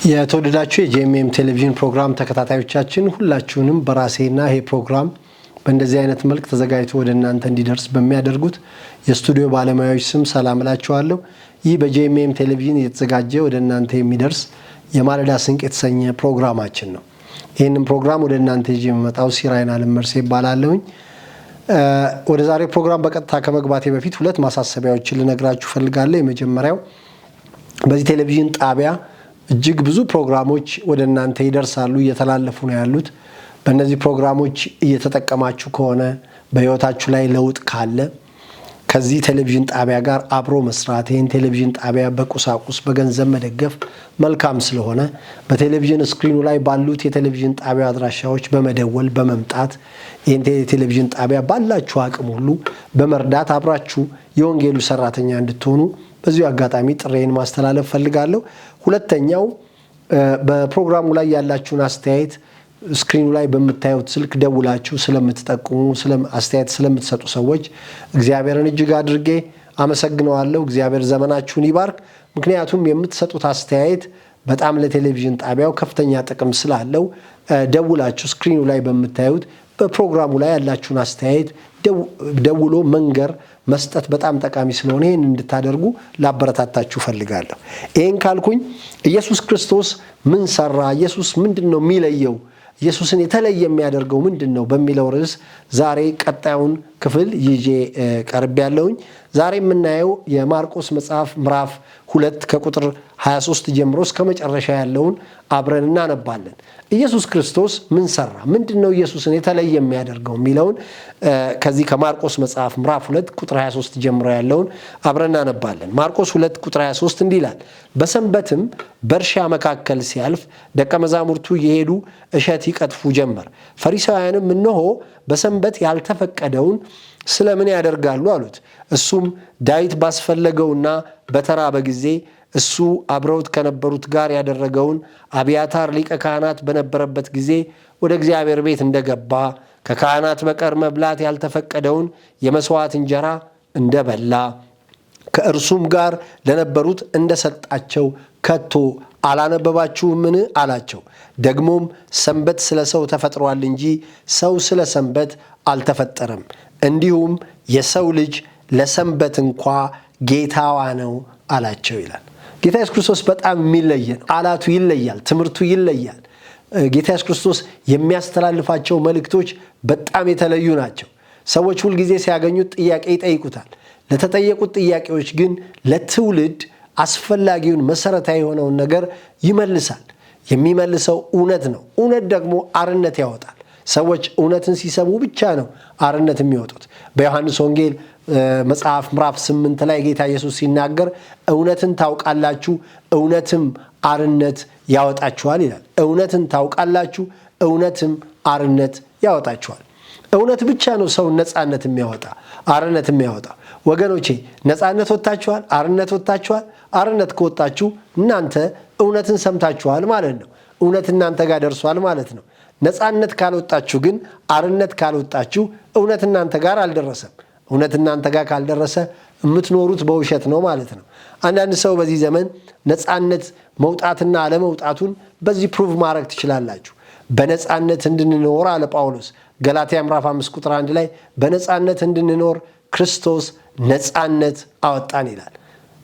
የተወደዳችሁ የጄኤምኤም ቴሌቪዥን ፕሮግራም ተከታታዮቻችን ሁላችሁንም በራሴና ይሄ ፕሮግራም በእንደዚህ አይነት መልክ ተዘጋጅቶ ወደ እናንተ እንዲደርስ በሚያደርጉት የስቱዲዮ ባለሙያዎች ስም ሰላም እላችኋለሁ። ይህ በጄኤምኤም ቴሌቪዥን የተዘጋጀ ወደ እናንተ የሚደርስ የማለዳ ስንቅ የተሰኘ ፕሮግራማችን ነው። ይህንን ፕሮግራም ወደ እናንተ ይዤ የምመጣው ሲራይን አለመርሴ ይባላለሁኝ። ወደ ዛሬ ፕሮግራም በቀጥታ ከመግባቴ በፊት ሁለት ማሳሰቢያዎችን ልነግራችሁ ፈልጋለሁ። የመጀመሪያው በዚህ ቴሌቪዥን ጣቢያ እጅግ ብዙ ፕሮግራሞች ወደ እናንተ ይደርሳሉ፣ እየተላለፉ ነው ያሉት። በእነዚህ ፕሮግራሞች እየተጠቀማችሁ ከሆነ በህይወታችሁ ላይ ለውጥ ካለ ከዚህ ቴሌቪዥን ጣቢያ ጋር አብሮ መስራት፣ ይህን ቴሌቪዥን ጣቢያ በቁሳቁስ በገንዘብ መደገፍ መልካም ስለሆነ በቴሌቪዥን ስክሪኑ ላይ ባሉት የቴሌቪዥን ጣቢያ አድራሻዎች በመደወል በመምጣት ይህን ቴሌቪዥን ጣቢያ ባላችሁ አቅም ሁሉ በመርዳት አብራችሁ የወንጌሉ ሰራተኛ እንድትሆኑ በዚሁ አጋጣሚ ጥሬን ማስተላለፍ ፈልጋለሁ። ሁለተኛው በፕሮግራሙ ላይ ያላችሁን አስተያየት ስክሪኑ ላይ በምታዩት ስልክ ደውላችሁ ስለምትጠቁሙ አስተያየት ስለምትሰጡ ሰዎች እግዚአብሔርን እጅግ አድርጌ አመሰግነዋለሁ። እግዚአብሔር ዘመናችሁን ይባርክ። ምክንያቱም የምትሰጡት አስተያየት በጣም ለቴሌቪዥን ጣቢያው ከፍተኛ ጥቅም ስላለው ደውላችሁ ስክሪኑ ላይ በምታዩት በፕሮግራሙ ላይ ያላችሁን አስተያየት ደውሎ መንገር መስጠት በጣም ጠቃሚ ስለሆነ ይህን እንድታደርጉ ላበረታታችሁ ፈልጋለሁ። ይህን ካልኩኝ ኢየሱስ ክርስቶስ ምን ሰራ? ኢየሱስ ምንድን ነው የሚለየው? ኢየሱስን የተለየ የሚያደርገው ምንድን ነው በሚለው ርዕስ ዛሬ ቀጣዩን ክፍል ይዤ ቀርብ ያለውኝ። ዛሬ የምናየው የማርቆስ መጽሐፍ ምዕራፍ 2 ከቁጥር 23 ጀምሮ እስከ መጨረሻ ያለውን አብረን እናነባለን። ኢየሱስ ክርስቶስ ምን ሰራ? ምንድን ነው ኢየሱስን የተለየ የሚያደርገው የሚለውን ከዚህ ከማርቆስ መጽሐፍ ምዕራፍ 2 ቁጥር 23 ጀምሮ ያለውን አብረን እናነባለን። ማርቆስ 2 ቁጥር 23 እንዲህ ይላል፣ በሰንበትም በእርሻ መካከል ሲያልፍ ደቀ መዛሙርቱ እየሄዱ እሸት ይቀጥፉ ጀመር። ፈሪሳውያንም እነሆ በሰንበት ያልተፈቀደውን ስለምን ያደርጋሉ አሉት። እሱም ዳዊት ባስፈለገውና በተራበ ጊዜ እሱ አብረውት ከነበሩት ጋር ያደረገውን አብያታር ሊቀ ካህናት በነበረበት ጊዜ ወደ እግዚአብሔር ቤት እንደገባ ከካህናት በቀር መብላት ያልተፈቀደውን የመስዋዕት እንጀራ እንደበላ ከእርሱም ጋር ለነበሩት እንደሰጣቸው ከቶ አላነበባችሁምን አላቸው። ደግሞም ሰንበት ስለ ሰው ተፈጥሯል እንጂ ሰው ስለ ሰንበት አልተፈጠረም። እንዲሁም የሰው ልጅ ለሰንበት እንኳ ጌታዋ ነው አላቸው ይላል። ጌታ ኢየሱስ ክርስቶስ በጣም የሚለየ ነው። ቃላቱ ይለያል፣ ትምህርቱ ይለያል። ጌታ ኢየሱስ ክርስቶስ የሚያስተላልፋቸው መልእክቶች በጣም የተለዩ ናቸው። ሰዎች ሁልጊዜ ሲያገኙት ጥያቄ ይጠይቁታል። ለተጠየቁት ጥያቄዎች ግን ለትውልድ አስፈላጊውን መሰረታዊ የሆነውን ነገር ይመልሳል። የሚመልሰው እውነት ነው። እውነት ደግሞ አርነት ያወጣል። ሰዎች እውነትን ሲሰሙ ብቻ ነው አርነት የሚወጡት። በዮሐንስ ወንጌል መጽሐፍ ምዕራፍ 8 ላይ ጌታ ኢየሱስ ሲናገር እውነትን ታውቃላችሁ፣ እውነትም አርነት ያወጣችኋል ይላል። እውነትን ታውቃላችሁ፣ እውነትም አርነት ያወጣችኋል። እውነት ብቻ ነው ሰውን ነፃነት የሚያወጣ አርነት የሚያወጣ። ወገኖቼ ነፃነት ወጣችኋል፣ አርነት ወጣችኋል። አርነት ከወጣችሁ እናንተ እውነትን ሰምታችኋል ማለት ነው። እውነት እናንተ ጋር ደርሷል ማለት ነው። ነፃነት ካልወጣችሁ ግን አርነት ካልወጣችሁ እውነት እናንተ ጋር አልደረሰም። እውነት እናንተ ጋር ካልደረሰ የምትኖሩት በውሸት ነው ማለት ነው። አንዳንድ ሰው በዚህ ዘመን ነፃነት መውጣትና አለመውጣቱን በዚህ ፕሩቭ ማድረግ ትችላላችሁ። በነፃነት እንድንኖር አለ ጳውሎስ ገላትያ ምዕራፍ 5 ቁጥር 1 ላይ በነፃነት እንድንኖር ክርስቶስ ነፃነት አወጣን ይላል።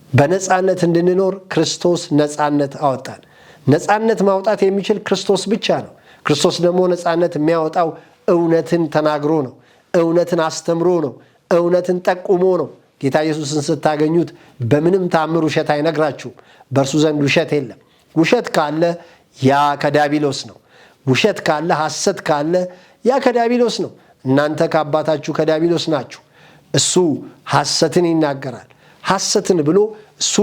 በነፃነት እንድንኖር ክርስቶስ ነፃነት አወጣን። ነፃነት ማውጣት የሚችል ክርስቶስ ብቻ ነው። ክርስቶስ ደግሞ ነፃነት የሚያወጣው እውነትን ተናግሮ ነው። እውነትን አስተምሮ ነው። እውነትን ጠቁሞ ነው። ጌታ ኢየሱስን ስታገኙት በምንም ታምር ውሸት አይነግራችሁም። በእርሱ ዘንድ ውሸት የለም። ውሸት ካለ ያ ከዲያብሎስ ነው። ውሸት ካለ ሐሰት ካለ ያ ከዲያብሎስ ነው። እናንተ ከአባታችሁ ከዲያብሎስ ናችሁ። እሱ ሐሰትን ይናገራል። ሐሰትን ብሎ እሱ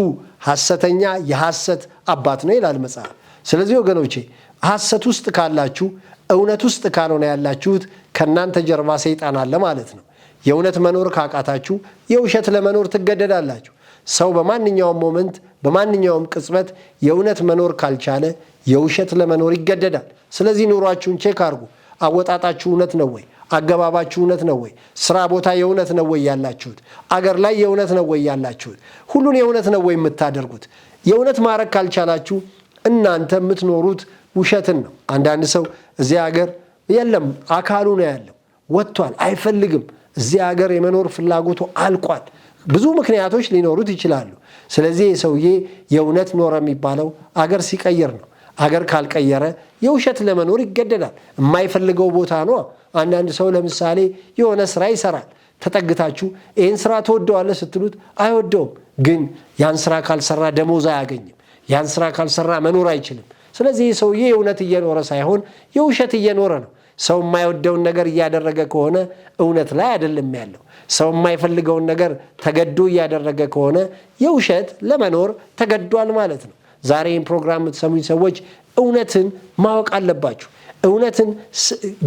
ሐሰተኛ የሐሰት አባት ነው ይላል መጽሐፍ። ስለዚህ ወገኖቼ ሐሰት ውስጥ ካላችሁ እውነት ውስጥ ካልሆነ ያላችሁት ከእናንተ ጀርባ ሰይጣን አለ ማለት ነው። የእውነት መኖር ካቃታችሁ የውሸት ለመኖር ትገደዳላችሁ። ሰው በማንኛውም ሞመንት በማንኛውም ቅጽበት የእውነት መኖር ካልቻለ የውሸት ለመኖር ይገደዳል። ስለዚህ ኑሯችሁን ቼክ አድርጉ። አወጣጣችሁ እውነት ነው ወይ? አገባባችሁ እውነት ነው ወይ? ስራ ቦታ የእውነት ነው ወይ ያላችሁት? አገር ላይ የእውነት ነው ወይ ያላችሁት? ሁሉን የእውነት ነው ወይ የምታደርጉት? የእውነት ማድረግ ካልቻላችሁ እናንተ የምትኖሩት ውሸትን ነው። አንዳንድ ሰው እዚህ ሀገር የለም አካሉ ነው ያለው ወጥቷል፣ አይፈልግም፣ እዚህ ሀገር የመኖር ፍላጎቱ አልቋል። ብዙ ምክንያቶች ሊኖሩት ይችላሉ። ስለዚህ የሰውዬ የእውነት ኖረ የሚባለው አገር ሲቀየር ነው። አገር ካልቀየረ የውሸት ለመኖር ይገደዳል። የማይፈልገው ቦታ ነው። አንዳንድ ሰው ለምሳሌ የሆነ ስራ ይሰራል። ተጠግታችሁ ይህን ስራ ትወደዋለህ ስትሉት አይወደውም። ግን ያን ስራ ካልሰራ ደሞዝ አያገኝም። ያን ስራ ካልሰራ መኖር አይችልም። ስለዚህ ሰውዬ የእውነት እየኖረ ሳይሆን የውሸት እየኖረ ነው። ሰው የማይወደውን ነገር እያደረገ ከሆነ እውነት ላይ አይደለም ያለው። ሰው የማይፈልገውን ነገር ተገዶ እያደረገ ከሆነ የውሸት ለመኖር ተገዷል ማለት ነው። ዛሬ ይህን ፕሮግራም የምትሰሙኝ ሰዎች እውነትን ማወቅ አለባችሁ። እውነትን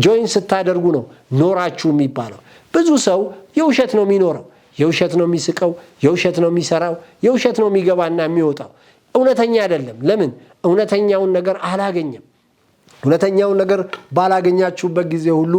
ጆይን ስታደርጉ ነው ኖራችሁ የሚባለው። ብዙ ሰው የውሸት ነው የሚኖረው፣ የውሸት ነው የሚስቀው፣ የውሸት ነው የሚሰራው፣ የውሸት ነው የሚገባና የሚወጣው። እውነተኛ አይደለም። ለምን? እውነተኛውን ነገር አላገኘም። እውነተኛውን ነገር ባላገኛችሁበት ጊዜ ሁሉ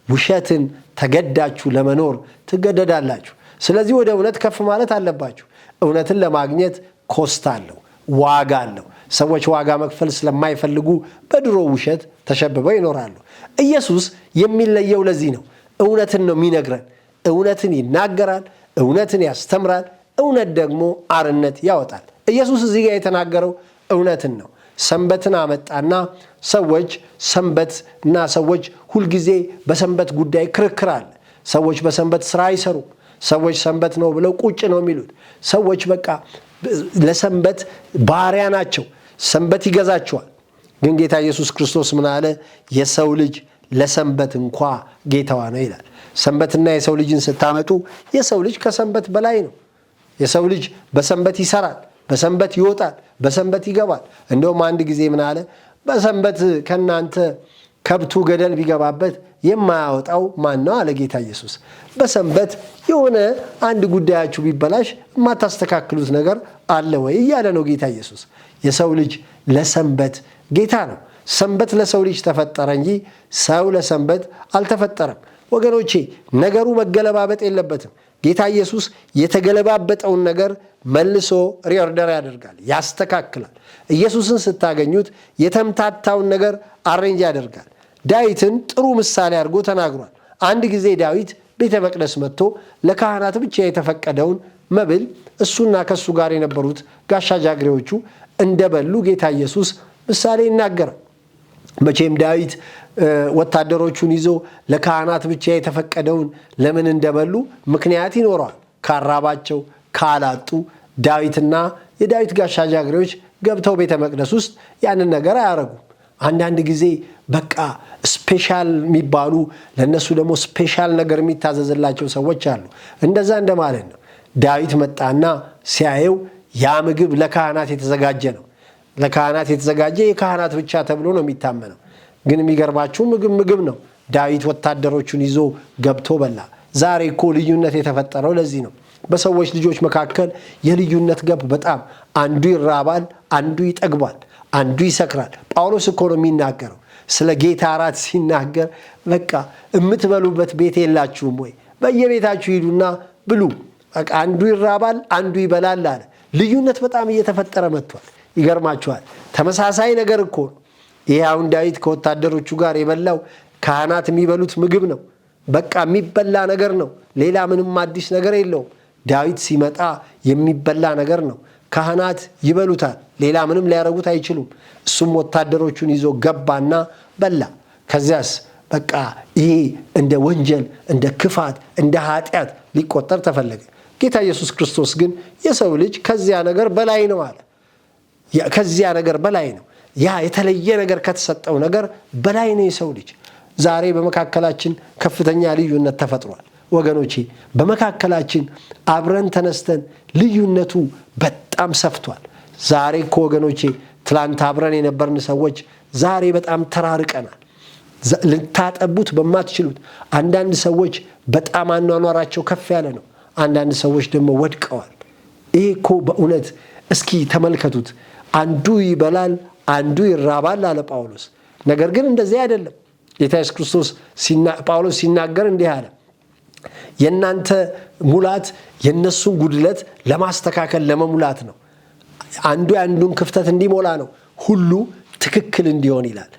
ውሸትን ተገዳችሁ ለመኖር ትገደዳላችሁ። ስለዚህ ወደ እውነት ከፍ ማለት አለባችሁ። እውነትን ለማግኘት ኮስት አለው፣ ዋጋ አለው። ሰዎች ዋጋ መክፈል ስለማይፈልጉ በድሮ ውሸት ተሸብበው ይኖራሉ። ኢየሱስ የሚለየው ለዚህ ነው። እውነትን ነው የሚነግረን። እውነትን ይናገራል፣ እውነትን ያስተምራል። እውነት ደግሞ አርነት ያወጣል። ኢየሱስ እዚህ ጋር የተናገረው እውነትን ነው። ሰንበትን አመጣና ሰዎች ሁልጊዜ በሰንበት ጉዳይ ክርክር አለ። ሰዎች በሰንበት ስራ አይሰሩም። ሰዎች ሰንበት ነው ብለው ቁጭ ነው የሚሉት። ሰዎች በቃ ለሰንበት ባሪያ ናቸው። ሰንበት ይገዛቸዋል። ግን ጌታ ኢየሱስ ክርስቶስ ምን አለ? የሰው ልጅ ለሰንበት እንኳ ጌታዋ ነው ይላል። ሰንበትና የሰው ልጅን ስታመጡ የሰው ልጅ ከሰንበት በላይ ነው። የሰው ልጅ በሰንበት ይሰራል፣ በሰንበት ይወጣል፣ በሰንበት ይገባል። እንደውም አንድ ጊዜ ምን አለ? በሰንበት ከናንተ ከብቱ ገደል ቢገባበት የማያወጣው ማን ነው አለ ጌታ ኢየሱስ። በሰንበት የሆነ አንድ ጉዳያችሁ ቢበላሽ የማታስተካክሉት ነገር አለ ወይ እያለ ነው ጌታ ኢየሱስ። የሰው ልጅ ለሰንበት ጌታ ነው። ሰንበት ለሰው ልጅ ተፈጠረ እንጂ ሰው ለሰንበት አልተፈጠረም። ወገኖቼ ነገሩ መገለባበጥ የለበትም። ጌታ ኢየሱስ የተገለባበጠውን ነገር መልሶ ሪኦርደር ያደርጋል፣ ያስተካክላል። ኢየሱስን ስታገኙት የተምታታውን ነገር አሬንጅ ያደርጋል። ዳዊትን ጥሩ ምሳሌ አድርጎ ተናግሯል። አንድ ጊዜ ዳዊት ቤተ መቅደስ መጥቶ ለካህናት ብቻ የተፈቀደውን መብል እሱና ከሱ ጋር የነበሩት ጋሻ ጃግሬዎቹ እንደበሉ ጌታ ኢየሱስ ምሳሌ ይናገራል። መቼም ዳዊት ወታደሮቹን ይዞ ለካህናት ብቻ የተፈቀደውን ለምን እንደበሉ ምክንያት ይኖረዋል። ካራባቸው ካላጡ ዳዊትና የዳዊት ጋሻ ጃግሬዎች ገብተው ቤተ መቅደስ ውስጥ ያንን ነገር አያረጉም። አንዳንድ ጊዜ በቃ ስፔሻል የሚባሉ ለነሱ ደግሞ ስፔሻል ነገር የሚታዘዝላቸው ሰዎች አሉ። እንደዛ እንደማለት ነው። ዳዊት መጣና ሲያየው ያ ምግብ ለካህናት የተዘጋጀ ነው። ለካህናት የተዘጋጀ የካህናት ብቻ ተብሎ ነው የሚታመነው። ግን የሚገርባችሁ ምግብ ነው። ዳዊት ወታደሮቹን ይዞ ገብቶ በላ። ዛሬ እኮ ልዩነት የተፈጠረው ለዚህ ነው። በሰዎች ልጆች መካከል የልዩነት ገብ በጣም አንዱ ይራባል፣ አንዱ ይጠግባል፣ አንዱ ይሰክራል። ጳውሎስ እኮ ነው የሚናገረው ስለ ጌታ እራት ሲናገር በቃ የምትበሉበት ቤት የላችሁም ወይ? በየቤታችሁ ሂዱና ብሉ። በቃ አንዱ ይራባል፣ አንዱ ይበላል አለ። ልዩነት በጣም እየተፈጠረ መጥቷል። ይገርማችኋል። ተመሳሳይ ነገር እኮ ነው። ይህ አሁን ዳዊት ከወታደሮቹ ጋር የበላው ካህናት የሚበሉት ምግብ ነው። በቃ የሚበላ ነገር ነው። ሌላ ምንም አዲስ ነገር የለውም። ዳዊት ሲመጣ የሚበላ ነገር ነው። ካህናት ይበሉታል። ሌላ ምንም ሊያረጉት አይችሉም። እሱም ወታደሮቹን ይዞ ገባና በላ። ከዚያስ በቃ ይሄ እንደ ወንጀል፣ እንደ ክፋት፣ እንደ ኃጢአት ሊቆጠር ተፈለገ። ጌታ ኢየሱስ ክርስቶስ ግን የሰው ልጅ ከዚያ ነገር በላይ ነው አለ። ከዚያ ነገር በላይ ነው። ያ የተለየ ነገር ከተሰጠው ነገር በላይ ነው የሰው ልጅ። ዛሬ በመካከላችን ከፍተኛ ልዩነት ተፈጥሯል። ወገኖቼ በመካከላችን አብረን ተነስተን ልዩነቱ በጣም ሰፍቷል። ዛሬ እኮ ወገኖቼ ትላንት አብረን የነበርን ሰዎች ዛሬ በጣም ተራርቀናል። ልታጠቡት በማትችሉት አንዳንድ ሰዎች በጣም አኗኗራቸው ከፍ ያለ ነው። አንዳንድ ሰዎች ደግሞ ወድቀዋል። ይሄ እኮ በእውነት እስኪ ተመልከቱት። አንዱ ይበላል፣ አንዱ ይራባል አለ ጳውሎስ። ነገር ግን እንደዚህ አይደለም። ጌታ ኢየሱስ ክርስቶስ ጳውሎስ ሲናገር እንዲህ አለ፣ የእናንተ ሙላት የነሱን ጉድለት ለማስተካከል ለመሙላት ነው። አንዱ የአንዱን ክፍተት እንዲሞላ ነው። ሁሉ ትክክል እንዲሆን ይላል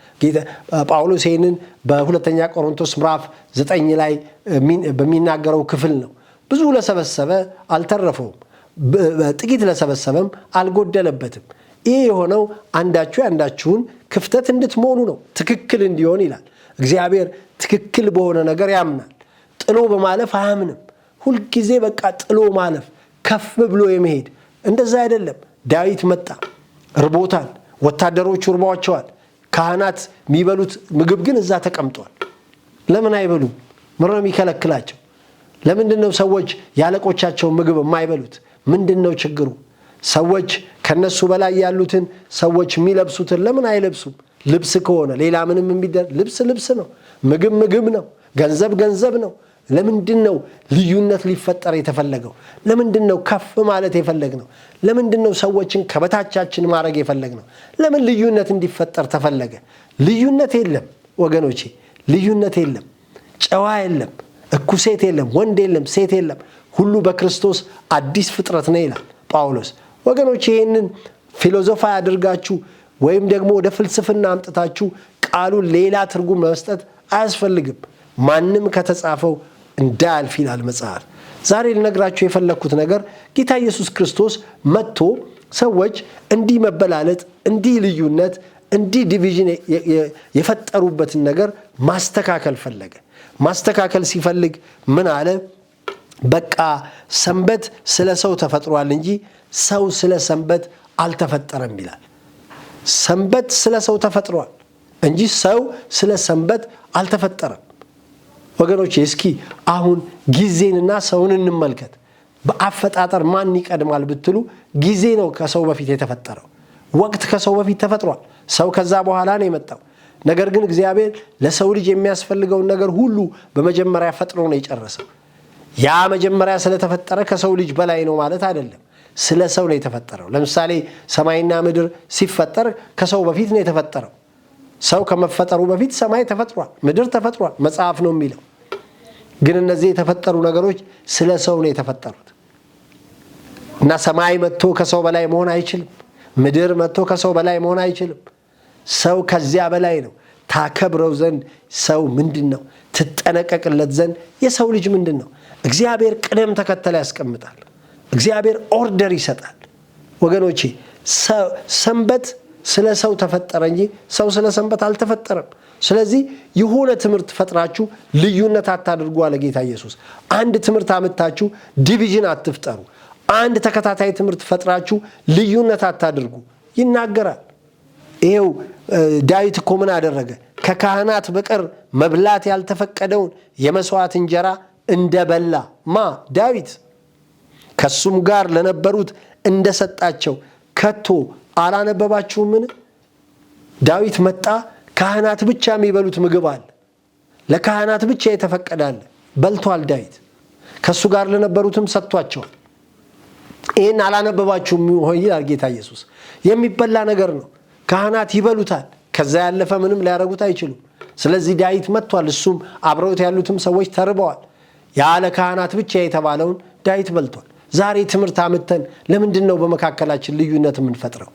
ጳውሎስ። ይህንን በሁለተኛ ቆሮንቶስ ምዕራፍ 9 ላይ በሚናገረው ክፍል ነው። ብዙ ለሰበሰበ አልተረፈውም፣ ጥቂት ለሰበሰበም አልጎደለበትም። ይህ የሆነው አንዳችሁ የአንዳችሁን ክፍተት እንድትሞሉ ነው፣ ትክክል እንዲሆን ይላል። እግዚአብሔር ትክክል በሆነ ነገር ያምናል። ጥሎ በማለፍ አያምንም። ሁልጊዜ በቃ ጥሎ ማለፍ፣ ከፍ ብሎ የመሄድ እንደዛ አይደለም። ዳዊት መጣ፣ ርቦታል፣ ወታደሮቹ ርቧቸዋል። ካህናት የሚበሉት ምግብ ግን እዛ ተቀምጧል። ለምን አይበሉም? ምነው የሚከለክላቸው? ለምንድን ነው ሰዎች ያለቆቻቸውን ምግብ የማይበሉት? ምንድን ነው ችግሩ? ሰዎች ከነሱ በላይ ያሉትን ሰዎች የሚለብሱትን ለምን አይለብሱም? ልብስ ከሆነ ሌላ ምንም የሚደር ልብስ ነው፣ ምግብ ነው፣ ገንዘብ ነው። ለምንድን ነው ልዩነት ሊፈጠር የተፈለገው? ለምንድን ነው ከፍ ማለት የፈለግነው? ለምንድን ነው ሰዎችን ከበታቻችን ማድረግ የፈለግነው? ለምን ልዩነት እንዲፈጠር ተፈለገ? ልዩነት የለም ወገኖቼ፣ ልዩነት የለም። ጨዋ የለም፣ እኩሴት የለም፣ ወንድ የለም፣ ሴት የለም። ሁሉ በክርስቶስ አዲስ ፍጥረት ነው ይላል ጳውሎስ። ወገኖቼ ይህንን ፊሎዞፋ ያድርጋችሁ ወይም ደግሞ ወደ ፍልስፍና አምጥታችሁ ቃሉን ሌላ ትርጉም መስጠት አያስፈልግም። ማንም ከተጻፈው እንዳያልፍ ይላል መጽሐፍ። ዛሬ ልነግራችሁ የፈለግኩት ነገር ጌታ ኢየሱስ ክርስቶስ መጥቶ ሰዎች እንዲህ መበላለጥ፣ እንዲህ ልዩነት፣ እንዲህ ዲቪዥን የፈጠሩበትን ነገር ማስተካከል ፈለገ። ማስተካከል ሲፈልግ ምን አለ? በቃ ሰንበት ስለ ሰው ተፈጥሯል እንጂ ሰው ስለ ሰንበት አልተፈጠረም ይላል። ሰንበት ስለ ሰው ተፈጥሯል እንጂ ሰው ስለ ሰንበት አልተፈጠረም። ወገኖቼ እስኪ አሁን ጊዜንና ሰውን እንመልከት። በአፈጣጠር ማን ይቀድማል ብትሉ ጊዜ ነው ከሰው በፊት የተፈጠረው። ወቅት ከሰው በፊት ተፈጥሯል። ሰው ከዛ በኋላ ነው የመጣው። ነገር ግን እግዚአብሔር ለሰው ልጅ የሚያስፈልገውን ነገር ሁሉ በመጀመሪያ ፈጥሮ ነው የጨረሰው። ያ መጀመሪያ ስለተፈጠረ ከሰው ልጅ በላይ ነው ማለት አይደለም። ስለ ሰው ነው የተፈጠረው። ለምሳሌ ሰማይና ምድር ሲፈጠር ከሰው በፊት ነው የተፈጠረው። ሰው ከመፈጠሩ በፊት ሰማይ ተፈጥሯል፣ ምድር ተፈጥሯል መጽሐፍ ነው የሚለው። ግን እነዚህ የተፈጠሩ ነገሮች ስለ ሰው ነው የተፈጠሩት እና ሰማይ መጥቶ ከሰው በላይ መሆን አይችልም። ምድር መጥቶ ከሰው በላይ መሆን አይችልም። ሰው ከዚያ በላይ ነው። ታከብረው ዘንድ ሰው ምንድን ነው? ትጠነቀቅለት ዘንድ የሰው ልጅ ምንድን ነው? እግዚአብሔር ቅደም ተከተል ያስቀምጣል። እግዚአብሔር ኦርደር ይሰጣል። ወገኖቼ ሰንበት ስለ ሰው ተፈጠረ እንጂ ሰው ስለ ሰንበት አልተፈጠረም። ስለዚህ የሆነ ትምህርት ፈጥራችሁ ልዩነት አታድርጉ አለ ጌታ ኢየሱስ። አንድ ትምህርት አመጣችሁ ዲቪዥን አትፍጠሩ። አንድ ተከታታይ ትምህርት ፈጥራችሁ ልዩነት አታድርጉ ይናገራል። ይሄው ዳዊት እኮ ምን አደረገ? ከካህናት በቀር መብላት ያልተፈቀደውን የመስዋዕት እንጀራ እንደበላ ዳዊት ከሱም ጋር ለነበሩት እንደሰጣቸው ከቶ አላነበባችሁምን? ዳዊት መጣ። ካህናት ብቻ የሚበሉት ምግብ አለ፣ ለካህናት ብቻ የተፈቀዳለ በልቷል ዳዊት። ከሱ ጋር ለነበሩትም ሰጥቷቸዋል። ይህን አላነበባችሁም ሆይ ይላል ጌታ ኢየሱስ። የሚበላ ነገር ነው፣ ካህናት ይበሉታል። ከዛ ያለፈ ምንም ሊያረጉት አይችሉም። ስለዚህ ዳዊት መጥቷል። እሱም አብረውት ያሉትም ሰዎች ተርበዋል። ያለ ካህናት ብቻ የተባለውን ዳዊት በልቷል። ዛሬ ትምህርት አምጥተን ለምንድን ነው በመካከላችን ልዩነት የምንፈጥረው?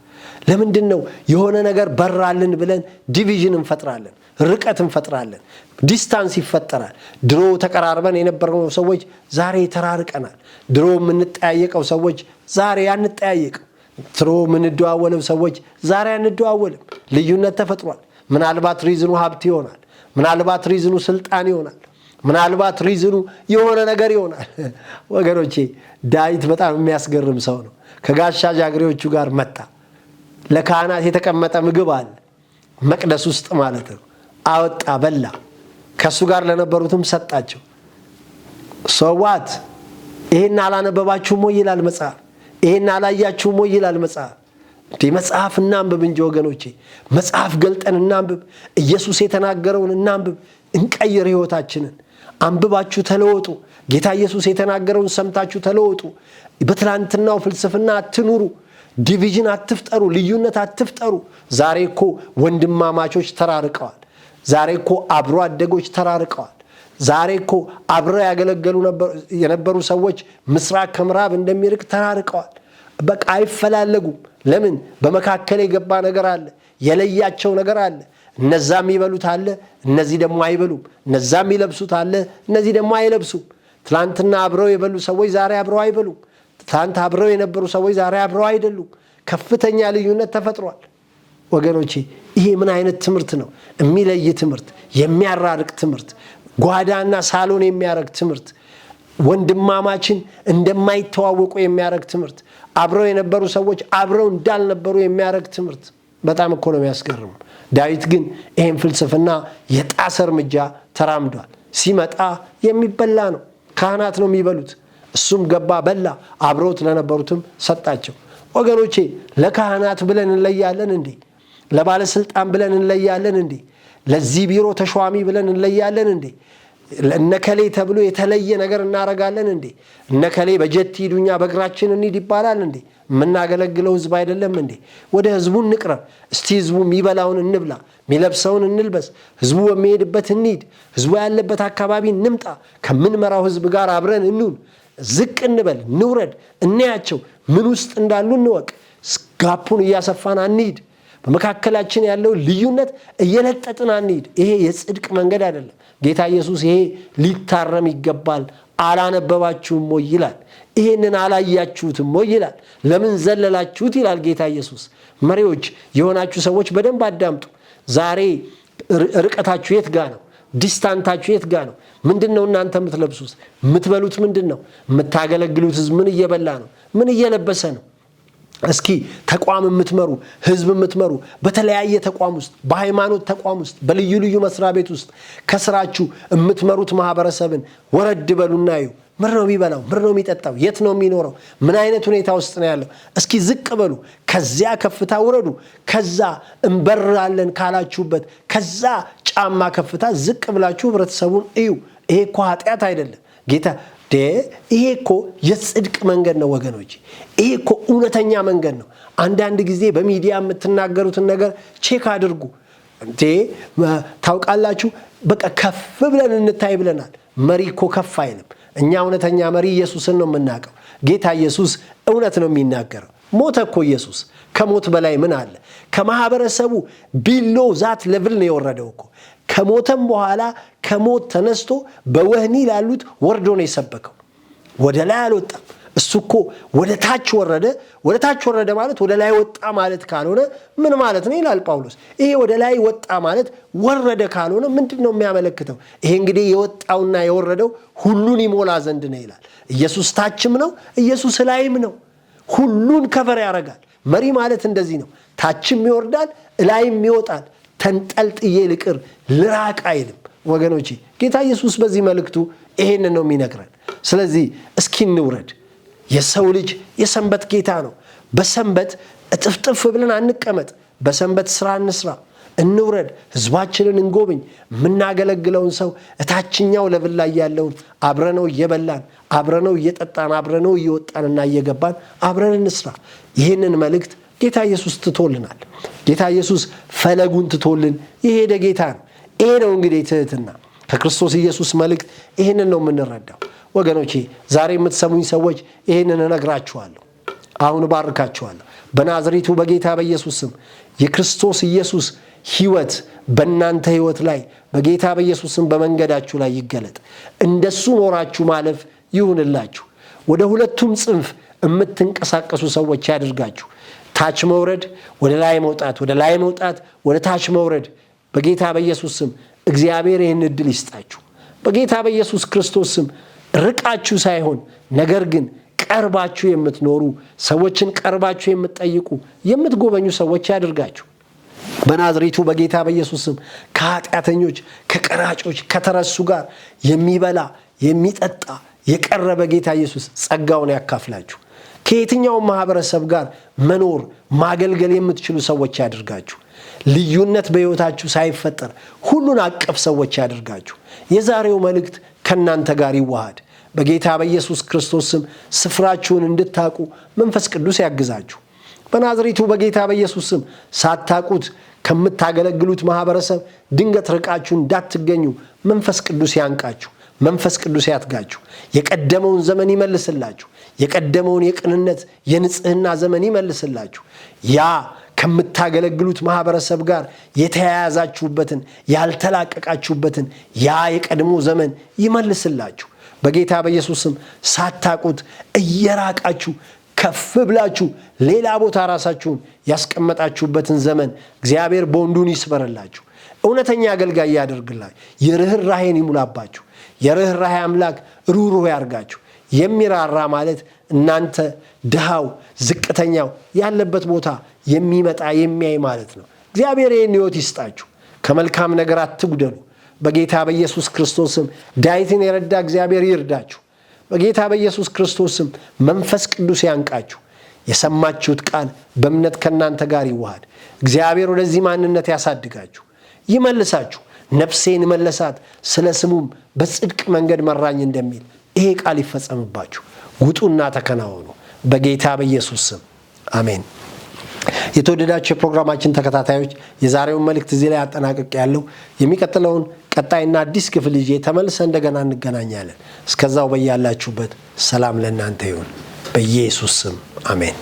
ለምንድን ነው የሆነ ነገር በራልን ብለን ዲቪዥን እንፈጥራለን፣ ርቀት እንፈጥራለን፣ ዲስታንስ ይፈጠራል። ድሮ ተቀራርበን የነበረው ሰዎች ዛሬ ተራርቀናል። ድሮ የምንጠያየቀው ሰዎች ዛሬ አንጠያየቅም። ድሮ የምንደዋወለው ሰዎች ዛሬ አንደዋወልም። ልዩነት ተፈጥሯል። ምናልባት ሪዝኑ ሀብት ይሆናል። ምናልባት ሪዝኑ ስልጣን ይሆናል። ምናልባት ሪዝኑ የሆነ ነገር ይሆናል። ወገኖቼ ዳዊት በጣም የሚያስገርም ሰው ነው። ከጋሻ ጃግሬዎቹ ጋር መጣ። ለካህናት የተቀመጠ ምግብ አለ፣ መቅደስ ውስጥ ማለት ነው። አወጣ፣ በላ። ከሱ ጋር ለነበሩትም ሰጣቸው። ሰዋት ይሄን አላነበባችሁም ወይ ይላል መጽሐፍ። ይሄን አላያችሁም ወይ ይላል መጽሐፍ። መጽሐፍ እናንብብ እንጂ ወገኖቼ፣ መጽሐፍ ገልጠን እናንብብ። ኢየሱስ የተናገረውን እናንብብ፣ እንቀይር ህይወታችንን። አንብባችሁ ተለወጡ። ጌታ ኢየሱስ የተናገረውን ሰምታችሁ ተለወጡ። በትላንትናው ፍልስፍና አትኑሩ። ዲቪዥን አትፍጠሩ፣ ልዩነት አትፍጠሩ። ዛሬ እኮ ወንድማማቾች ተራርቀዋል። ዛሬ እኮ አብሮ አደጎች ተራርቀዋል። ዛሬ እኮ አብረው ያገለገሉ የነበሩ ሰዎች ምስራቅ ከምዕራብ እንደሚርቅ ተራርቀዋል። በቃ አይፈላለጉም። ለምን? በመካከል የገባ ነገር አለ፣ የለያቸው ነገር አለ። እነዛም ይበሉት አለ፣ እነዚህ ደግሞ አይበሉም። እነዛም ይለብሱት አለ፣ እነዚህ ደግሞ አይለብሱም። ትላንትና አብረው የበሉ ሰዎች ዛሬ አብረው አይበሉም። ትላንት አብረው የነበሩ ሰዎች ዛሬ አብረው አይደሉም። ከፍተኛ ልዩነት ተፈጥሯል። ወገኖቼ ይሄ ምን አይነት ትምህርት ነው? የሚለይ ትምህርት፣ የሚያራርቅ ትምህርት፣ ጓዳና ሳሎን የሚያረግ ትምህርት፣ ወንድማማችን እንደማይተዋወቁ የሚያረግ ትምህርት፣ አብረው የነበሩ ሰዎች አብረው እንዳልነበሩ የሚያረግ ትምህርት። በጣም እኮ ነው የሚያስገርም። ዳዊት ግን ይሄን ፍልስፍና የጣሰ እርምጃ ተራምዷል። ሲመጣ የሚበላ ነው፣ ካህናት ነው የሚበሉት። እሱም ገባ በላ፣ አብረውት ለነበሩትም ሰጣቸው። ወገኖቼ ለካህናት ብለን እንለያለን እንዴ? ለባለስልጣን ብለን እንለያለን እንዴ? ለዚህ ቢሮ ተሿሚ ብለን እንለያለን እንዴ? እነከሌ ተብሎ የተለየ ነገር እናረጋለን እንዴ? እነከሌ በጀት ሂዱኛ በእግራችን እንሂድ ይባላል እንዴ? የምናገለግለው ህዝብ አይደለም እንዴ? ወደ ህዝቡ እንቅረብ እስቲ። ህዝቡ የሚበላውን እንብላ፣ የሚለብሰውን እንልበስ፣ ህዝቡ በሚሄድበት እንሂድ፣ ህዝቡ ያለበት አካባቢ እንምጣ፣ ከምንመራው ህዝብ ጋር አብረን እንሁን፣ ዝቅ እንበል፣ እንውረድ፣ እንያቸው፣ ምን ውስጥ እንዳሉ እንወቅ። ጋፑን እያሰፋን አንሂድ። በመካከላችን ያለው ልዩነት እየለጠጥን አንሂድ። ይሄ የጽድቅ መንገድ አይደለም። ጌታ ኢየሱስ ይሄ ሊታረም ይገባል፣ አላነበባችሁም ወይ ይላል። ይሄንን አላያችሁትም ወይ ይላል። ለምን ዘለላችሁት ይላል ጌታ ኢየሱስ። መሪዎች የሆናችሁ ሰዎች በደንብ አዳምጡ። ዛሬ ርቀታችሁ የት ጋ ነው? ዲስታንታችሁ የት ጋ ነው? ምንድነው እናንተ የምትለብሱት? የምትበሉት ምንድነው? የምታገለግሉት ህዝብ ምን እየበላ ነው? ምን እየለበሰ ነው? እስኪ ተቋም የምትመሩ ህዝብ የምትመሩ በተለያየ ተቋም ውስጥ በሃይማኖት ተቋም ውስጥ በልዩ ልዩ መስሪያ ቤት ውስጥ ከስራችሁ የምትመሩት ማህበረሰብን ወረድ በሉና እዩ። ምን ነው የሚበላው? ምን ነው የሚጠጣው? የት ነው የሚኖረው? ምን አይነት ሁኔታ ውስጥ ነው ያለው? እስኪ ዝቅ በሉ፣ ከዚያ ከፍታ ውረዱ። ከዛ እንበራለን ካላችሁበት ከዛ ጫማ ከፍታ ዝቅ ብላችሁ ህብረተሰቡን እዩ። ይሄ እኮ ኃጢአት አይደለም። ጌታ ይሄ እኮ የጽድቅ መንገድ ነው ወገኖች። ይሄ እኮ እውነተኛ መንገድ ነው። አንዳንድ ጊዜ በሚዲያ የምትናገሩትን ነገር ቼክ አድርጉ። ታውቃላችሁ፣ በቃ ከፍ ብለን እንታይ ብለናል። መሪ እኮ ከፍ አይልም። እኛ እውነተኛ መሪ ኢየሱስን ነው የምናውቀው። ጌታ ኢየሱስ እውነት ነው የሚናገረው። ሞተ እኮ ኢየሱስ። ከሞት በላይ ምን አለ? ከማህበረሰቡ ቢሎ ዛት ሌቭል ነው የወረደው እኮ። ከሞተም በኋላ ከሞት ተነስቶ በወህኒ ላሉት ወርዶ ነው የሰበከው። ወደ ላይ አልወጣም። እሱ እኮ ወደ ታች ወረደ። ወደ ታች ወረደ ማለት ወደ ላይ ወጣ ማለት ካልሆነ ምን ማለት ነው ይላል ጳውሎስ። ይሄ ወደ ላይ ወጣ ማለት ወረደ ካልሆነ ምንድን ነው የሚያመለክተው? ይሄ እንግዲህ የወጣውና የወረደው ሁሉን ይሞላ ዘንድ ነው ይላል። ኢየሱስ ታችም ነው፣ ኢየሱስ ላይም ነው። ሁሉን ከቨር ያደርጋል። መሪ ማለት እንደዚህ ነው። ታችም ይወርዳል፣ ላይም ይወጣል። ተንጠልጥዬ ልቅር ልራቅ አይልም ወገኖቼ። ጌታ ኢየሱስ በዚህ መልእክቱ ይሄንን ነው የሚነግረን። ስለዚህ እስኪ እንውረድ። የሰው ልጅ የሰንበት ጌታ ነው። በሰንበት እጥፍጥፍ ብለን አንቀመጥ። በሰንበት ስራ እንስራ፣ እንውረድ፣ ህዝባችንን እንጎብኝ። የምናገለግለውን ሰው እታችኛው ለብል ላይ ያለውን አብረነው እየበላን አብረነው እየጠጣን አብረነው እየወጣንና እየገባን አብረን እንስራ። ይህንን መልእክት ጌታ ኢየሱስ ትቶልናል። ጌታ ኢየሱስ ፈለጉን ትቶልን የሄደ ጌታ ነው። ይሄ ነው እንግዲህ ትህትና። ከክርስቶስ ኢየሱስ መልእክት ይህንን ነው የምንረዳው ወገኖቼ። ዛሬ የምትሰሙኝ ሰዎች ይህንን እነግራችኋለሁ፣ አሁን እባርካችኋለሁ። በናዝሬቱ በጌታ በኢየሱስ ስም የክርስቶስ ኢየሱስ ህይወት በእናንተ ህይወት ላይ በጌታ በኢየሱስ ስም በመንገዳችሁ ላይ ይገለጥ። እንደሱ ኖራችሁ ማለፍ ይሁንላችሁ። ወደ ሁለቱም ጽንፍ የምትንቀሳቀሱ ሰዎች ያድርጋችሁ። ታች መውረድ፣ ወደ ላይ መውጣት፣ ወደ ላይ መውጣት፣ ወደ ታች መውረድ። በጌታ በኢየሱስ ስም እግዚአብሔር ይህን ዕድል ይስጣችሁ። በጌታ በኢየሱስ ክርስቶስ ስም ርቃችሁ ሳይሆን ነገር ግን ቀርባችሁ የምትኖሩ ሰዎችን ቀርባችሁ የምትጠይቁ የምትጎበኙ ሰዎች ያድርጋችሁ። በናዝሬቱ በጌታ በኢየሱስ ስም ከኃጢአተኞች፣ ከቀራጮች፣ ከተረሱ ጋር የሚበላ የሚጠጣ የቀረበ ጌታ ኢየሱስ ጸጋውን ያካፍላችሁ። ከየትኛውም ማህበረሰብ ጋር መኖር ማገልገል የምትችሉ ሰዎች ያድርጋችሁ። ልዩነት በሕይወታችሁ ሳይፈጠር ሁሉን አቀፍ ሰዎች ያድርጋችሁ። የዛሬው መልእክት ከእናንተ ጋር ይዋሃድ። በጌታ በኢየሱስ ክርስቶስ ስም ስፍራችሁን እንድታቁ መንፈስ ቅዱስ ያግዛችሁ። በናዝሬቱ በጌታ በኢየሱስ ስም ሳታቁት ከምታገለግሉት ማህበረሰብ ድንገት ርቃችሁ እንዳትገኙ መንፈስ ቅዱስ ያንቃችሁ። መንፈስ ቅዱስ ያትጋችሁ። የቀደመውን ዘመን ይመልስላችሁ። የቀደመውን የቅንነት የንጽህና ዘመን ይመልስላችሁ። ያ ከምታገለግሉት ማህበረሰብ ጋር የተያያዛችሁበትን ያልተላቀቃችሁበትን ያ የቀድሞ ዘመን ይመልስላችሁ። በጌታ በኢየሱስ ስም ሳታቁት እየራቃችሁ ከፍ ብላችሁ ሌላ ቦታ ራሳችሁን ያስቀመጣችሁበትን ዘመን እግዚአብሔር ቦንዱን ይስበርላችሁ። እውነተኛ አገልጋይ ያደርግላችሁ። የርህራሄን ይሙላባችሁ። የርህራሄ አምላክ ሩህሩህ ያርጋችሁ። የሚራራ ማለት እናንተ ድሃው ዝቅተኛው ያለበት ቦታ የሚመጣ የሚያይ ማለት ነው። እግዚአብሔር ይህን ሕይወት ይስጣችሁ። ከመልካም ነገር አትጉደሉ። በጌታ በኢየሱስ ክርስቶስም ዳዊትን የረዳ እግዚአብሔር ይርዳችሁ። በጌታ በኢየሱስ ክርስቶስም መንፈስ ቅዱስ ያንቃችሁ። የሰማችሁት ቃል በእምነት ከእናንተ ጋር ይዋሃድ። እግዚአብሔር ወደዚህ ማንነት ያሳድጋችሁ፣ ይመልሳችሁ። ነፍሴን መለሳት ስለ ስሙም በጽድቅ መንገድ መራኝ እንደሚል ይሄ ቃል ይፈጸምባችሁ። ውጡና ተከናወኑ በጌታ በኢየሱስ ስም አሜን። የተወደዳችሁ የፕሮግራማችን ተከታታዮች የዛሬውን መልእክት እዚህ ላይ አጠናቅቄ ያለው የሚቀጥለውን ቀጣይና አዲስ ክፍል ይዤ ተመልሰን እንደገና እንገናኛለን። እስከዛው በያላችሁበት ሰላም ለእናንተ ይሁን በኢየሱስ ስም አሜን።